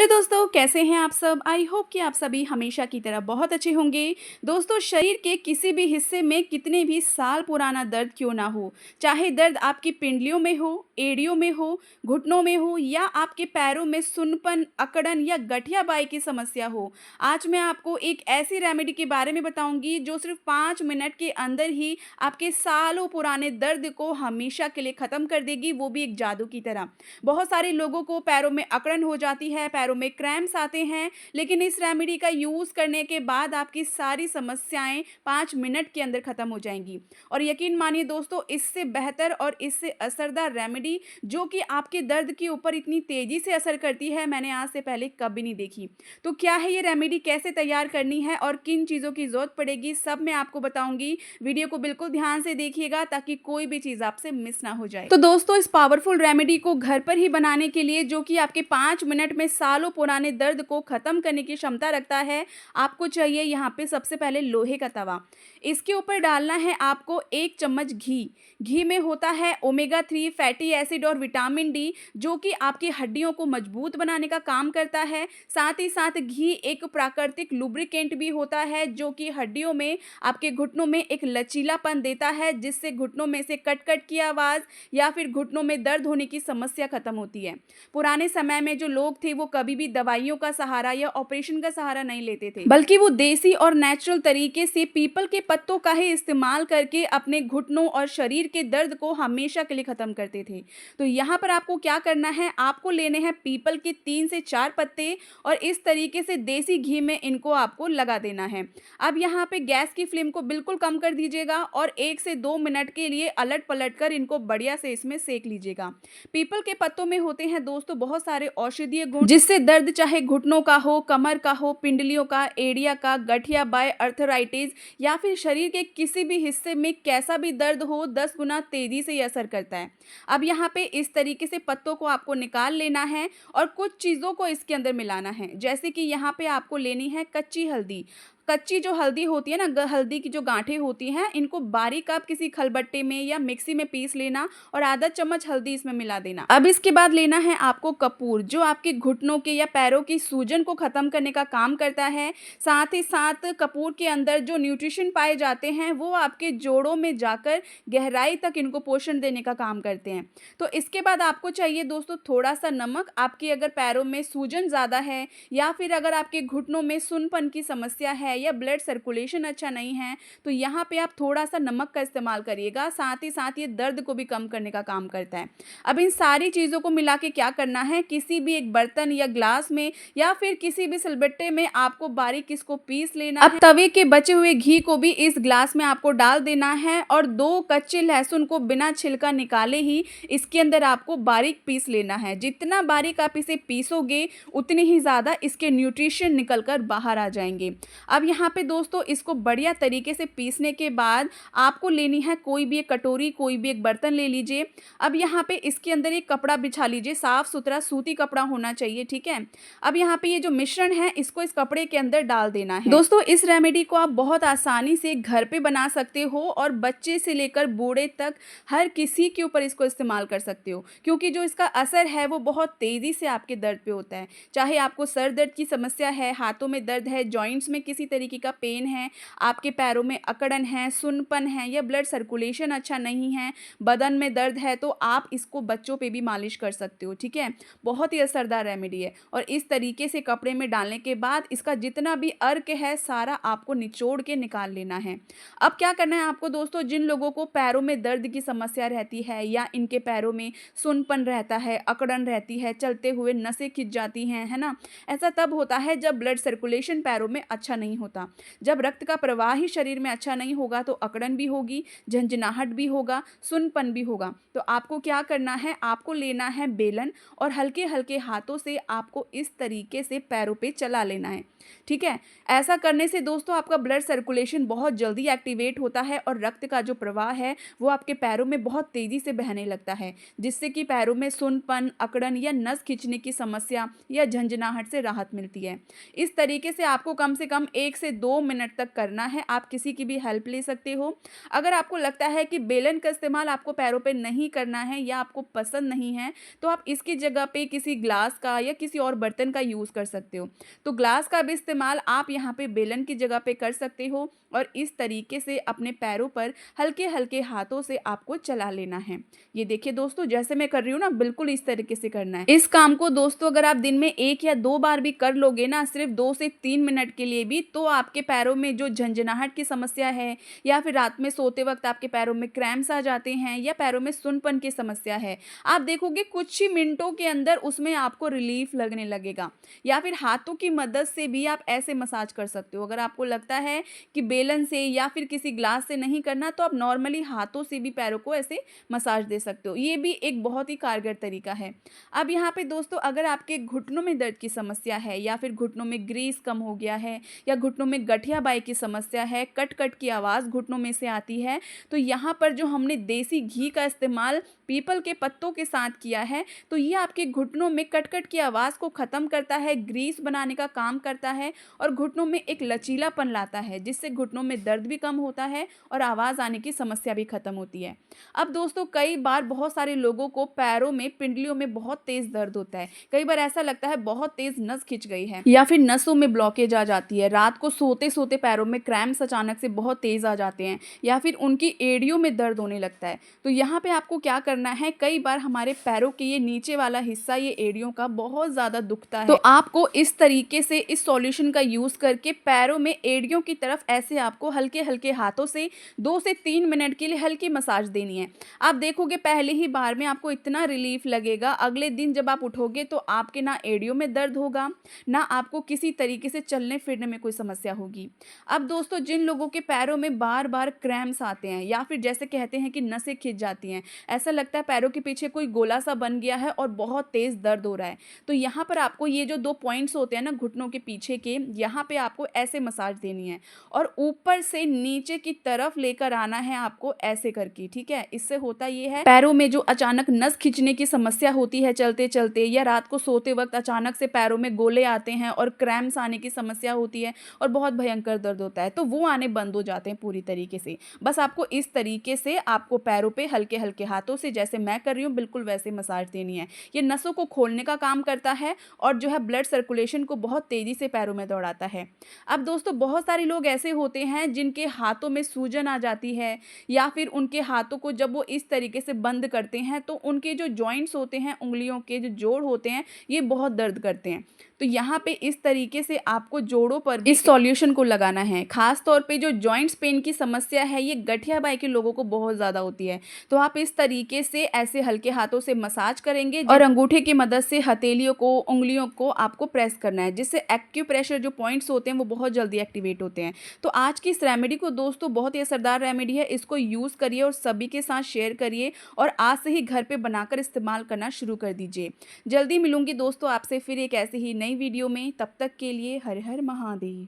Hello दोस्तों, कैसे हैं आप सब? आई होप कि आप सभी हमेशा की तरह बहुत अच्छे होंगे। दोस्तों, शरीर के किसी भी हिस्से में कितने भी साल पुराना दर्द क्यों ना हो, चाहे दर्द आपकी पिंडलियों में हो, एड़ियों में हो, घुटनों में हो या आपके पैरों में सुन्नपन, अकड़न या गठिया-बाई की समस्या हो, आज मैं आपको एक ऐसी रेमेडी के बारे में बताऊँगी जो सिर्फ़ 5 मिनट के अंदर ही आपके सालों पुराने दर्द को हमेशा के लिए ख़त्म कर देगी, वो भी एक जादू की तरह। बहुत सारे लोगों को पैरों में अकड़न हो जाती है, पैरों में क्रैम्प्स आते हैं, लेकिन इस रेमेडी का यूज़ करने के बाद आपकी सारी समस्याएँ 5 मिनट के अंदर ख़त्म हो जाएँगी। और यकीन मानिए दोस्तों, इससे बेहतर और इससे असरदार रेमेडी जो कि आपके दर्द के ऊपर इतनी तेज़ी से असर करती है, मैंने आज से पहले कभी नहीं देखी। तो क्या है ये रेमेडी, कैसे तैयार करनी है और किन चीज़ों की ज़रूरत पड़ेगी, सब मैं आपको बताऊँगी। वीडियो को बिल्कुल ध्यान से देखिएगा ताकि कोई भी चीज़ आपसे मिस ना हो जाए। तो दोस्तों, इस पावरफुल रेमेडी को घर पर ही बनाने के लिए, जो कि आपके 5 मिनट में सालों पुराने दर्द को ख़त्म करने की क्षमता रखता है, आपको चाहिए यहाँ पे सबसे पहले लोहे का तवा। इसके ऊपर डालना है आपको 1 चम्मच घी। घी में होता है ओमेगा 3 फैटी एसिड और विटामिन डी, जो कि आपकी हड्डियों को मजबूत बनाने का काम करता है। साथ ही साथ घी एक प्राकृतिक लुब्रिकेंट भी होता है, जो कि हड्डियों में, आपके घुटनों में एक लचीलापन देता है, जिससे घुटनों में से कट-कट की आवाज़ या फिर घुटनों में दर्द होने की समस्या खत्म होती है। पुराने समय में जो लोग थे, वो कभी भी दवाइयों का सहारा या ऑपरेशन का सहारा नहीं लेते थे, बल्कि वो देसी और नेचुरल तरीके से पीपल के पत्तों का ही इस्तेमाल करके अपने घुटनों और शरीर के दर्द को हमेशा के लिए खत्म करते थे। तो यहाँ पर आपको क्या करना है, आपको लेने हैं पीपल के 3 से 4 पत्ते और इस तरीके से देसी घी में इनको आपको लगा देना है। अब यहाँ पे गैस की फ्लेम को बिल्कुल कम कर दीजिएगा और 1 से 2 मिनट के लिए अलट-पलट कर इनको बढ़िया से इसमें सेक लीजिएगा। पीपल के पत्तों में होते हैं दोस्तों बहुत सारे औषधीय गुण, जिससे दर्द चाहे घुटनों का हो, कमर का हो, पिंडलियों का, एड़िया का, गठिया बाय, अर्थराइटिस या फिर शरीर के किसी भी हिस्से में कैसा भी दर्द हो, 10 गुना तेजी से ये असर करता है। अब यहाँ पे इस तरीके से पत्तों को आपको निकाल लेना है और कुछ चीज़ों को इसके अंदर मिलाना है, जैसे कि यहाँ पे आपको लेनी है कच्ची हल्दी। कच्ची जो हल्दी होती है ना, हल्दी की जो गांठें होती हैं, इनको बारीक आप किसी खलबट्टे में या मिक्सी में पीस लेना और आधा चम्मच हल्दी इसमें मिला देना। अब इसके बाद लेना है आपको कपूर, जो आपके घुटनों के या पैरों की सूजन को खत्म करने का काम करता है। साथ ही साथ कपूर के अंदर जो न्यूट्रिशन पाए जाते हैं, वो आपके जोड़ों में जाकर गहराई तक इनको पोषण देने का काम करते हैं। तो इसके बाद आपको चाहिए दोस्तों थोड़ा सा नमक। आपकी अगर पैरों में सूजन ज़्यादा है या फिर अगर आपके घुटनों में सुन्नपन की समस्या है या ब्लड सर्कुलेशन अच्छा नहीं है, तो यहाँ पे आप थोड़ा-सा नमक का इस्तेमाल करिएगा। साथ ही साथ ये दर्द को भी कम करने का काम करता है। अब इन सारी चीज़ों को मिला के क्या करना है, किसी भी एक बर्तन या ग्लास में या फिर किसी भी सिलबट्टे में आपको बारीक इसको पीस लेना है। अब तवे के बचे हुए घी को भी इस ग्लास में आपको डाल देना है और 2 कच्चे लहसुन को बिना छिलका निकाले ही इसके अंदर आपको बारीक पीस लेना है। जितना बारीक आप इसे पीसोगे, उतनी ही ज़्यादा इसके न्यूट्रिशन निकल कर बाहर आ जाएँगे। अब यहाँ पे दोस्तों इसको बढ़िया तरीके से पीसने के बाद आपको लेनी है कोई भी एक कटोरी, कोई भी एक बर्तन ले लीजिए। अब यहाँ पे इसके अंदर एक कपड़ा बिछा लीजिए, साफ-सुथरा सूती कपड़ा होना चाहिए, ठीक है? अब यहाँ पे ये जो मिश्रण है, इसको इस कपड़े के अंदर डाल देना है। दोस्तों, इस रेमेडी को आप बहुत आसानी से घर पे बना सकते हो और बच्चे से लेकर बूढ़े तक हर किसी के ऊपर इसको इस्तेमाल कर सकते हो, क्योंकि जो इसका असर है वो बहुत तेज़ी से आपके दर्द पे होता है। चाहे आपको सर दर्द की समस्या है, हाथों में दर्द है, जॉइंट्स में किसी तरीके का पेन है, आपके पैरों में अकड़न है, सुन्नपन है या ब्लड सर्कुलेशन अच्छा नहीं है, बदन में दर्द है, तो आप इसको बच्चों पे भी मालिश कर सकते हो, ठीक है? बहुत ही असरदार रेमेडी है और इस तरीके से कपड़े में डालने के बाद इसका जितना भी अर्क है, सारा आपको निचोड़ के निकाल लेना है। अब क्या करना है आपको दोस्तों, जिन लोगों को पैरों में दर्द की समस्या रहती है या इनके पैरों में सुन्नपन रहता है, अकड़न रहती है, चलते हुए नसें खिंच जाती हैं, है ना? ऐसा तब होता है जब ब्लड सर्कुलेशन पैरों में अच्छा नहीं होता। जब रक्त का प्रवाह ही शरीर में अच्छा नहीं होगा, तो अकड़न भी होगी, झंझनाहट भी होगा, सुन्नपन भी होगा। तो आपको क्या करना है, आपको लेना है बेलन और हल्के-हल्के हाथों से आपको इस तरीके से पैरों पे चला लेना है, ठीक है? ऐसा करने से दोस्तों आपका ब्लड सर्कुलेशन बहुत जल्दी एक्टिवेट होता है और रक्त का जो प्रवाह है, वो आपके पैरों में बहुत तेज़ी से बहने लगता है, जिससे कि पैरों में सुन्नपन, अकड़न या नस खींचने की समस्या या झंझनाहट से राहत मिलती है। इस तरीके से आपको कम से कम 1 1 से 2 मिनट तक करना है। आप किसी की भी हेल्प ले सकते हो। अगर आपको लगता है कि बेलन का इस्तेमाल आपको पैरों पे नहीं करना है या आपको पसंद नहीं है, तो आप इसकी जगह पे किसी ग्लास का या किसी और बर्तन का यूज़ कर सकते हो। तो ग्लास का भी इस्तेमाल आप यहाँ पे बेलन की जगह पे कर सकते हो और इस तरीके से अपने पैरों पर हल्के-हल्के हाथों से आपको चला लेना है। ये देखिए दोस्तों, जैसे मैं कर रही हूँ ना, बिल्कुल इस तरीके से करना है। इस काम को दोस्तों अगर आप दिन में 1 या 2 बार भी कर लोगे ना, सिर्फ़ 2 से 3 मिनट के लिए भी, तो आपके पैरों में जो झनझनाहट की समस्या है या फिर रात में सोते वक़्त आपके पैरों में क्रैम्प्स आ जाते हैं या पैरों में सुन्नपन की समस्या है, आप देखोगे कुछ ही मिनटों के अंदर उसमें आपको रिलीफ़ लगने लगेगा। या फिर हाथों की मदद से भी आप ऐसे मसाज कर सकते हो। अगर आपको लगता है कि बेलन से या फिर किसी ग्लास से नहीं करना, तो आप नॉर्मली हाथों से भी पैरों को ऐसे मसाज दे सकते हो। ये भी एक बहुत ही कारगर तरीका है। अब यहाँ पे दोस्तों अगर आपके घुटनों में दर्द की समस्या है या फिर घुटनों में ग्रीस कम हो गया है या घुटनों में गठिया-बाई की समस्या है, कट-कट की आवाज़ घुटनों में से आती है, तो यहाँ पर जो हमने देसी घी का इस्तेमाल पीपल के पत्तों के साथ किया है, तो ये आपके घुटनों में कट-कट की आवाज़ को ख़त्म करता है, ग्रीस बनाने का काम करता है और घुटनों में एक लचीलापन लाता है, जिससे घुटनों में दर्द भी कम होता है और आवाज़ आने की समस्या भी ख़त्म होती है। अब दोस्तों कई बार बहुत सारे लोगों को पैरों में, पिंडलियों में बहुत तेज़ दर्द होता है। कई बार ऐसा लगता है बहुत तेज़ नस खिंच गई है या फिर नसों में ब्लॉकेज आ जाती है। रात को सोते-सोते पैरों में क्रैम्प्स अचानक से बहुत तेज़ आ जाते हैं या फिर उनकी एड़ियों में दर्द होने लगता है। तो यहाँ पे आपको क्या करना है, कई बार हमारे पैरों के ये नीचे वाला हिस्सा, ये एड़ियों का बहुत ज़्यादा दुखता है। तो आपको इस तरीके से इस सॉल्यूशन का यूज़ करके पैरों में एड़ियों की तरफ ऐसे आपको हल्के-हल्के हाथों से 2 से 3 मिनट के लिए हल्की मसाज देनी है। आप देखोगे पहले ही बार में आपको इतना रिलीफ लगेगा, अगले दिन जब आप उठोगे तो आपके ना एड़ियों में दर्द होगा, ना आपको किसी तरीके से चलने-फिरने में कोई समस्या होगी। अब दोस्तों जिन लोगों के पैरों में बार-बार क्रैम्प्स आते हैं या फिर जैसे कहते हैं कि नसें खिंच जाती हैं, ऐसा लगता है पैरों के पीछे कोई गोला सा बन गया है और बहुत तेज़ दर्द हो रहा है, तो यहाँ पर आपको ये जो 2 पॉइंट्स होते हैं ना घुटनों के पीछे के, यहाँ पे आपको ऐसे मसाज देनी है और ऊपर से नीचे की तरफ लेकर आना है आपको ऐसे करके, ठीक है? इससे होता ये है, पैरों में जो अचानक नस खिंचने की समस्या होती है चलते-चलते या रात को सोते वक़्त अचानक से पैरों में गोले आते हैं और क्रैम्प्स आने की समस्या होती है और बहुत भयंकर दर्द होता है, तो वो आने बंद हो जाते हैं पूरी तरीके से। बस आपको इस तरीके से आपको पैरों पे हल्के-हल्के हाथों से, जैसे मैं कर रही हूँ, बिल्कुल वैसे मसाज देनी है। ये नसों को खोलने का काम करता है और जो है ब्लड सर्कुलेशन को बहुत तेज़ी से पैरों में दौड़ाता है। अब दोस्तों बहुत सारे लोग ऐसे होते हैं जिनके हाथों में सूजन आ जाती है या फिर उनके हाथों को जब वो इस तरीके से बंद करते हैं, तो उनके जो जॉइंट्स होते हैं, उँगलियों के जो जोड़ होते हैं, ये बहुत दर्द करते हैं। तो यहाँ पे इस तरीके से आपको जोड़ों पर भी इस सॉल्यूशन को लगाना है। ख़ास तौर पे जो जॉइंट्स पेन की समस्या है, ये गठिया-बाई के लोगों को बहुत ज़्यादा होती है। तो आप इस तरीके से ऐसे हल्के हाथों से मसाज करेंगे और अंगूठे की मदद से हथेलियों को, उँगलियों को आपको प्रेस करना है, जिससे एक्यूप्रेशर जो पॉइंट्स होते हैं वो बहुत जल्दी एक्टिवेट होते हैं। तो आज की इस रेमेडी को दोस्तों, बहुत ही असरदार रेमेडी है, इसको यूज़ करिए और सभी के साथ शेयर करिए और आज से ही घर पे बनाकर इस्तेमाल करना शुरू कर दीजिए। जल्दी मिलूँगी दोस्तों आपसे फिर एक ऐसे ही नई वीडियो में, तब तक के लिए हर हर महादेव।